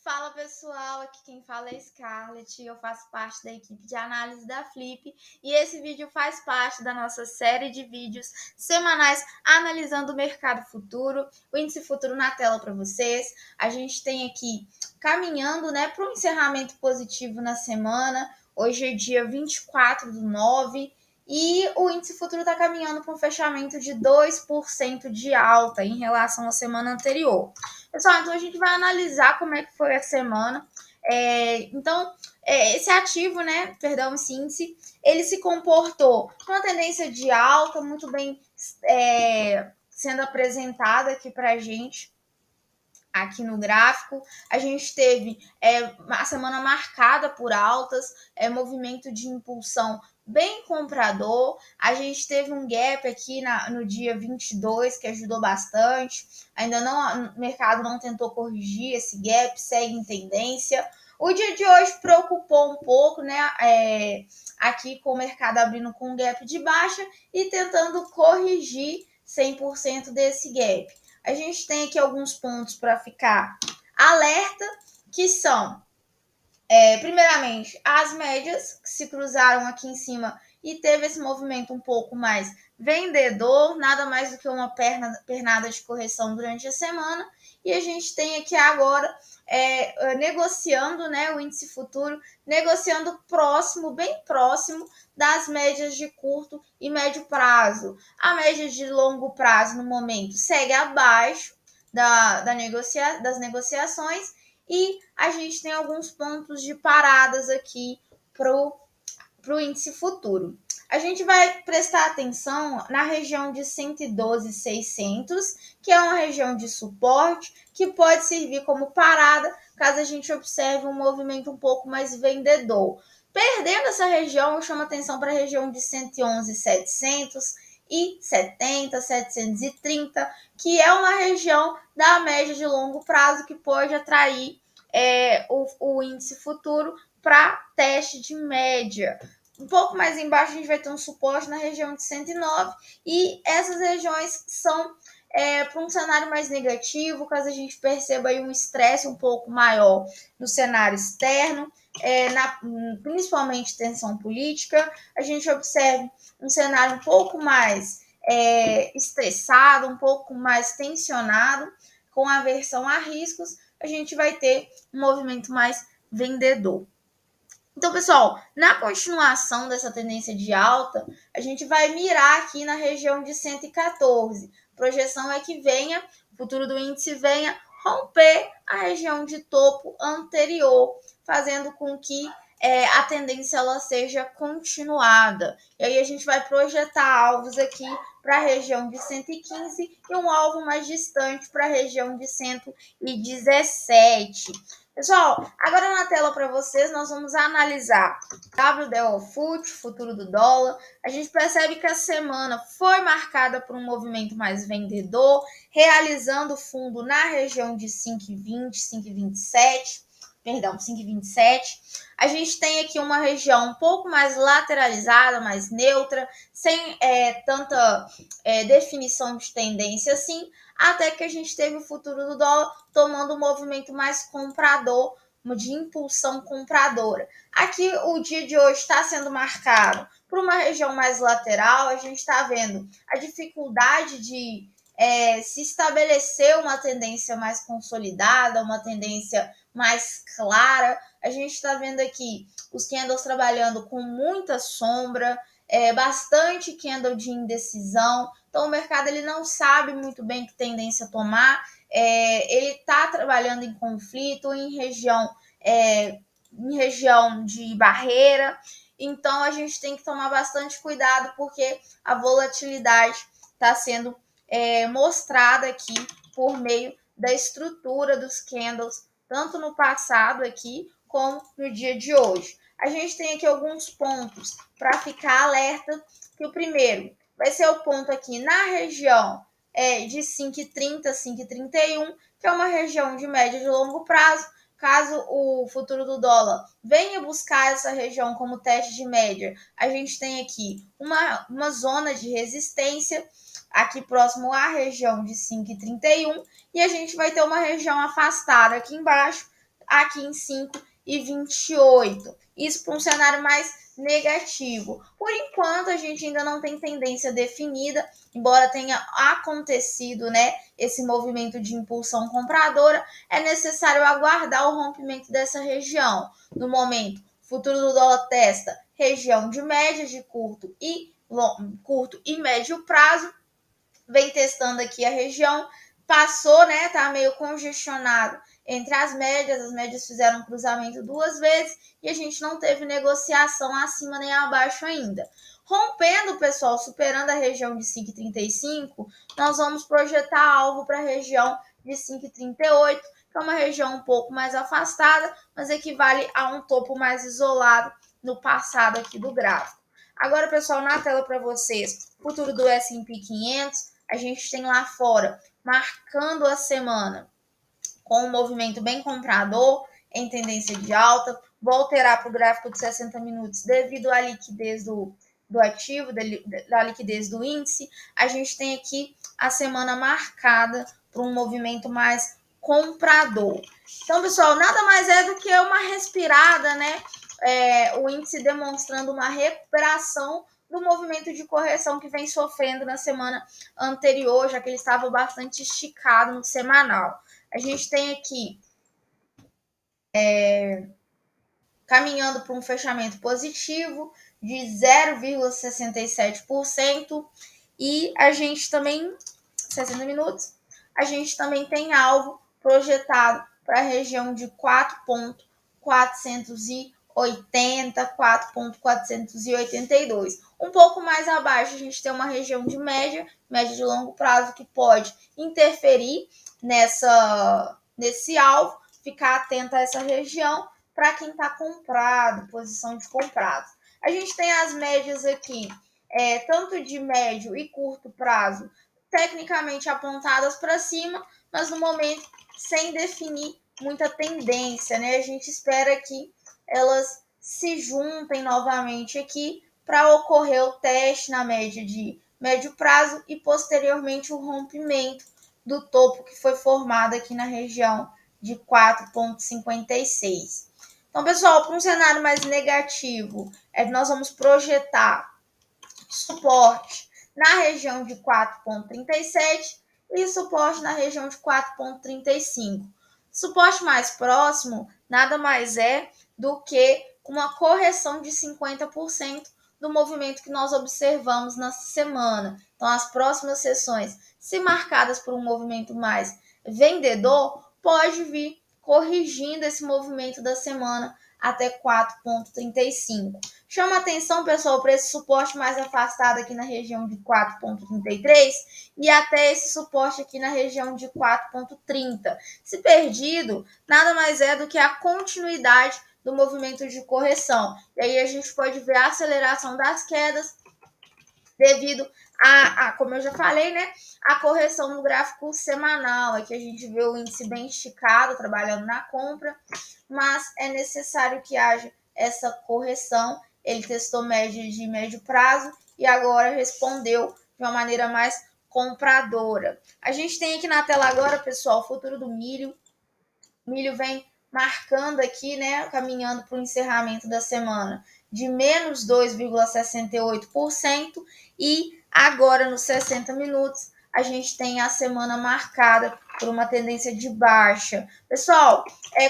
Fala pessoal, aqui quem fala é Scarlett, eu faço parte da equipe de análise da Flip e esse vídeo faz parte da nossa série de vídeos semanais analisando o mercado futuro, o índice futuro na tela para vocês. A gente tem aqui caminhando para o encerramento positivo na semana, hoje é dia 24/9 e o índice futuro está caminhando para um fechamento de 2% de alta em relação à semana anterior. Pessoal, então a gente vai analisar como é que foi a semana. Esse ativo, esse índice, ele se comportou com uma tendência de alta, muito bem sendo apresentada aqui para a gente. Aqui no gráfico, a gente teve a semana marcada por altas, movimento de impulsão bem comprador. A gente teve um gap aqui no dia 22, que ajudou bastante. Ainda não, o mercado não tentou corrigir esse gap, segue em tendência. O dia de hoje preocupou um pouco, aqui com o mercado abrindo com um gap de baixa e tentando corrigir 100% desse gap. A gente tem aqui alguns pontos para ficar alerta, que são, primeiramente, as médias que se cruzaram aqui em cima e teve esse movimento um pouco mais vendedor, nada mais do que uma pernada de correção durante a semana. E a gente tem aqui agora negociando, o índice futuro, negociando bem próximo das médias de curto e médio prazo. A média de longo prazo, no momento, segue abaixo das negociações e a gente tem alguns pontos de paradas aqui para o índice futuro. A gente vai prestar atenção na região de 112.600, que é uma região de suporte, que pode servir como parada, caso a gente observe um movimento um pouco mais vendedor. Perdendo essa região, eu chamo atenção para a região de 111.700 e 730, que é uma região da média de longo prazo que pode atrair o índice futuro para teste de média. Um pouco mais embaixo a gente vai ter um suporte na região de 109 e essas regiões são para um cenário mais negativo, caso a gente perceba aí um estresse um pouco maior no cenário externo, principalmente tensão política, a gente observa um cenário um pouco mais estressado, um pouco mais tensionado, com aversão a riscos, a gente vai ter um movimento mais vendedor. Então, pessoal, na continuação dessa tendência de alta, a gente vai mirar aqui na região de 114. A projeção é que o futuro do índice venha romper a região de topo anterior, fazendo com que a tendência ela seja continuada. E aí a gente vai projetar alvos aqui para a região de 115 e um alvo mais distante para a região de 117. Pessoal, agora na tela para vocês nós vamos analisar WDO FUT, futuro do dólar. A gente percebe que a semana foi marcada por um movimento mais vendedor, realizando fundo na região de 5,20, 5,27. A gente tem aqui uma região um pouco mais lateralizada, mais neutra, sem tanta definição de tendência assim, até que a gente teve o futuro do dólar tomando um movimento mais comprador, de impulsão compradora. Aqui o dia de hoje está sendo marcado por uma região mais lateral, a gente está vendo a dificuldade de se estabelecer uma tendência mais consolidada, uma tendência mais clara. A gente está vendo aqui os candles trabalhando com muita sombra, bastante candle de indecisão. Então o mercado ele não sabe muito bem que tendência tomar. Ele está trabalhando em conflito, em região de barreira. Então a gente tem que tomar bastante cuidado porque a volatilidade está sendo mostrada aqui por meio da estrutura dos candles, tanto no passado aqui como no dia de hoje. A gente tem aqui alguns pontos para ficar alerta, que o primeiro vai ser o ponto aqui na região de 5,30, 5,31, que é uma região de médio e longo prazo. Caso o futuro do dólar venha buscar essa região como teste de média, a gente tem aqui uma zona de resistência aqui próximo à região de 5,31 e a gente vai ter uma região afastada aqui embaixo aqui em 5,28. Isso para um cenário mais negativo. Por enquanto, a gente ainda não tem tendência definida, embora tenha acontecido, né, esse movimento de impulsão compradora, é necessário aguardar o rompimento dessa região. No momento, o futuro do dólar testa região de média de curto e médio prazo, vem testando aqui a região, passou, né, tá meio congestionado entre as médias fizeram um cruzamento 2 vezes e a gente não teve negociação acima nem abaixo ainda. Rompendo, pessoal, superando a região de 5,35, nós vamos projetar alvo para a região de 5,38, que é uma região um pouco mais afastada, mas equivale a um topo mais isolado no passado aqui do gráfico. Agora, pessoal, na tela para vocês, futuro do S&P 500, a gente tem lá fora, marcando a semana com um movimento bem comprador, em tendência de alta. Vou alterar para o gráfico de 60 minutos devido à liquidez do ativo, da liquidez do índice. A gente tem aqui a semana marcada por um movimento mais comprador. Então, pessoal, nada mais é do que uma respirada, né? O índice demonstrando uma recuperação do movimento de correção que vem sofrendo na semana anterior, já que ele estava bastante esticado no semanal. A gente tem aqui caminhando para um fechamento positivo de 0,67% e a gente também, 60 minutos, a gente também tem alvo projetado para a região de 4,480, 4,482. Um pouco mais abaixo a gente tem uma região de média de longo prazo que pode interferir nesse alvo, ficar atento a essa região para quem está comprado, posição de comprado. A gente tem as médias aqui, tanto de médio e curto prazo, tecnicamente apontadas para cima, mas no momento sem definir muita tendência, né? A gente espera que elas se juntem novamente aqui para ocorrer o teste na média de médio prazo e posteriormente o rompimento do topo que foi formado aqui na região de 4,56. Então, pessoal, para um cenário mais negativo, nós vamos projetar suporte na região de 4,37 e suporte na região de 4,35. Suporte mais próximo nada mais é do que uma correção de 50% do movimento que nós observamos nessa semana. Então, as próximas sessões, se marcadas por um movimento mais vendedor, pode vir corrigindo esse movimento da semana até 4,35. Chama atenção, pessoal, para esse suporte mais afastado aqui na região de 4,33 e até esse suporte aqui na região de 4,30. Se perdido, nada mais é do que a continuidade do movimento de correção. E aí a gente pode ver a aceleração das quedas devido como eu já falei, né, a correção no gráfico semanal. Aqui a gente vê o índice bem esticado, trabalhando na compra, mas é necessário que haja essa correção. Ele testou média de médio prazo e agora respondeu de uma maneira mais compradora. A gente tem aqui na tela agora, pessoal, o futuro do milho. O milho vem marcando aqui, né, caminhando para o encerramento da semana de menos 2,68% e agora nos 60 minutos a gente tem a semana marcada por uma tendência de baixa. Pessoal,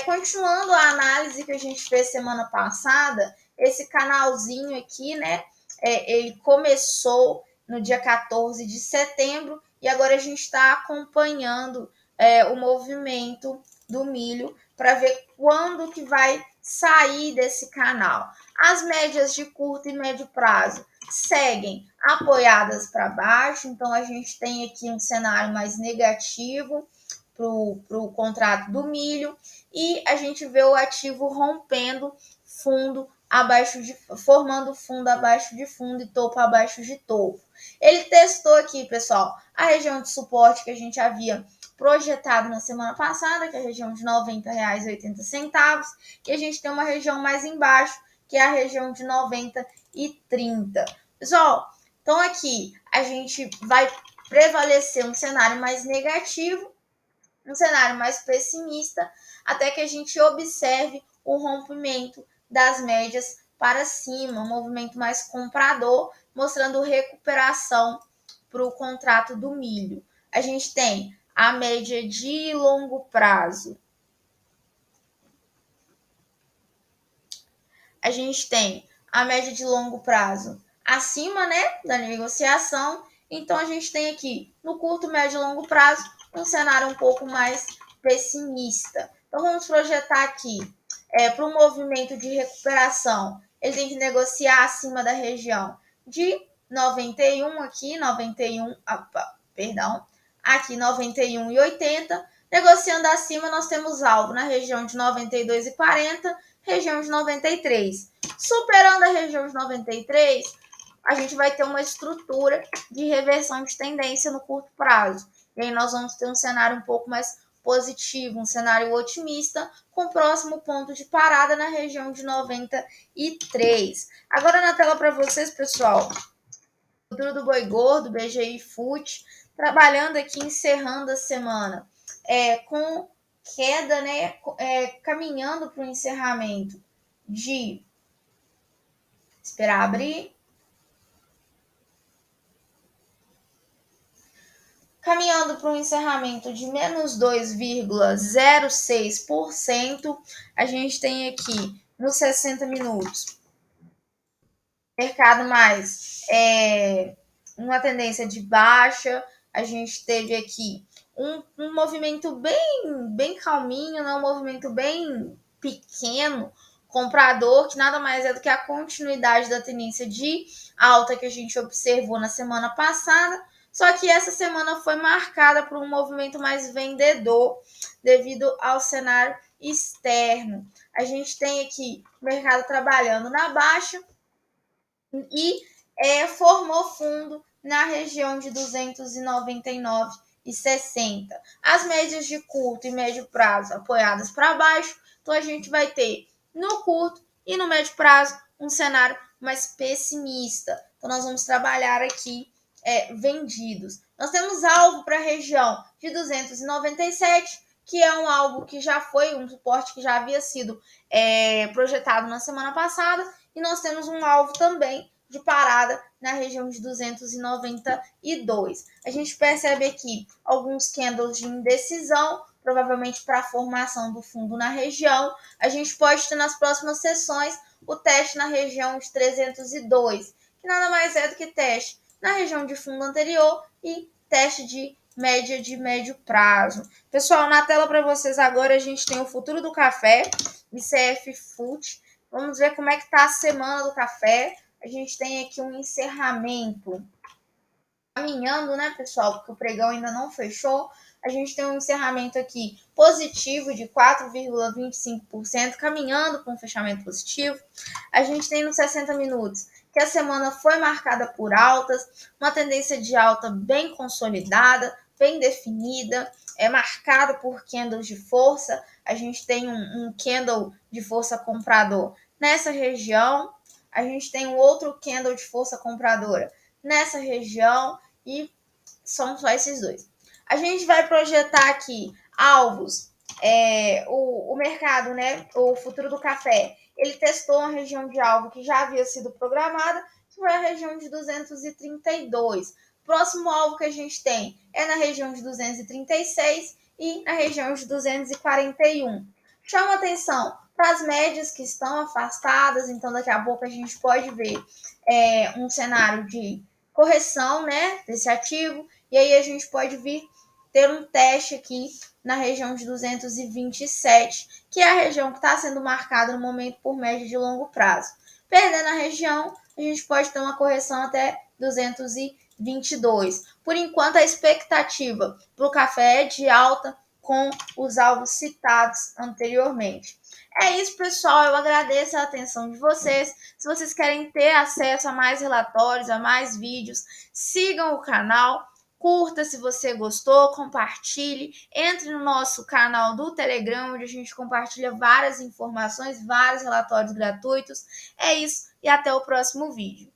continuando a análise que a gente fez semana passada, esse canalzinho aqui, né, ele começou no dia 14 de setembro e agora a gente está acompanhando o movimento do milho para ver quando que vai sair desse canal. As médias de curto e médio prazo seguem apoiadas para baixo, então a gente tem aqui um cenário mais negativo para o contrato do milho e a gente vê o ativo rompendo fundo abaixo de, formando fundo abaixo de fundo e topo abaixo de topo. Ele testou aqui, pessoal, a região de suporte que a gente havia projetado na semana passada, que é a região de R$ 90,80, e a gente tem uma região mais embaixo, que é a região de 90,30. Pessoal, então aqui a gente vai prevalecer um cenário mais negativo um cenário mais pessimista, até que a gente observe o rompimento das médias para cima, um movimento mais comprador, mostrando recuperação para o contrato do milho. A gente tem a média de longo prazo. A gente tem a média de longo prazo acima, né, da negociação. Então, a gente tem aqui, no curto, médio e longo prazo, um cenário um pouco mais pessimista. Então, vamos projetar aqui para um movimento de recuperação. Ele tem que negociar acima da região de 91 aqui, 91, perdão, aqui 91,80. Negociando acima, nós temos alvo na região de 92,40, região de 93. Superando a região de 93, a gente vai ter uma estrutura de reversão de tendência no curto prazo. E aí nós vamos ter um cenário um pouco mais positivo, um cenário otimista, com o próximo ponto de parada na região de 93. Agora na tela para vocês, pessoal, o futuro do boi gordo, BGI Fut, trabalhando aqui, encerrando a semana com queda, né, caminhando para o encerramento de... Esperar abrir. Caminhando para um encerramento de menos 2,06%, a gente tem aqui nos 60 minutos mercado mais uma tendência de baixa. A gente teve aqui um movimento bem calminho, né? Um movimento bem pequeno, comprador, que nada mais é do que a continuidade da tendência de alta que a gente observou na semana passada. Só que essa semana foi marcada por um movimento mais vendedor devido ao cenário externo. A gente tem aqui o mercado trabalhando na baixa e formou fundo na região de 299,60. As médias de curto e médio prazo apoiadas para baixo, então a gente vai ter no curto e no médio prazo um cenário mais pessimista. Então nós vamos trabalhar aqui vendidos. Nós temos alvo para a região de 297, que é um alvo que já foi um suporte que já havia sido projetado na semana passada, e nós temos um alvo também de parada na região de 292. A gente percebe aqui alguns candles de indecisão, provavelmente para a formação do fundo na região. A gente pode ter nas próximas sessões o teste na região de 302, que nada mais é do que teste na região de fundo anterior e teste de média de médio prazo. Pessoal, na tela para vocês agora a gente tem o futuro do café, ICF Fut. Vamos ver como é que está a semana do café. A gente tem aqui um encerramento caminhando, né, pessoal? Porque o pregão ainda não fechou. A gente tem um encerramento aqui positivo de 4,25%, caminhando com um fechamento positivo. A gente tem nos 60 minutos que a semana foi marcada por altas, uma tendência de alta bem consolidada, bem definida, marcada por candles de força. A gente tem um candle de força comprador nessa região. A gente tem um outro candle de força compradora nessa região e são só esses dois. A gente vai projetar aqui alvos, o mercado, né, o futuro do café, ele testou uma região de alvo que já havia sido programada, que foi a região de 232. Próximo alvo que a gente tem é na região de 236 e na região de 241. Chama atenção para as médias que estão afastadas, então daqui a pouco a gente pode ver um cenário de correção, né, desse ativo, e aí a gente pode vir ter um teste aqui na região de 227, que é a região que está sendo marcada no momento por média de longo prazo. Perdendo a região, a gente pode ter uma correção até 222. Por enquanto, a expectativa para o café é de alta com os alvos citados anteriormente. É isso, pessoal. Eu agradeço a atenção de vocês. Se vocês querem ter acesso a mais relatórios, a mais vídeos, sigam o canal. Curta se você gostou, compartilhe, entre no nosso canal do Telegram, onde a gente compartilha várias informações, vários relatórios gratuitos. É isso e até o próximo vídeo.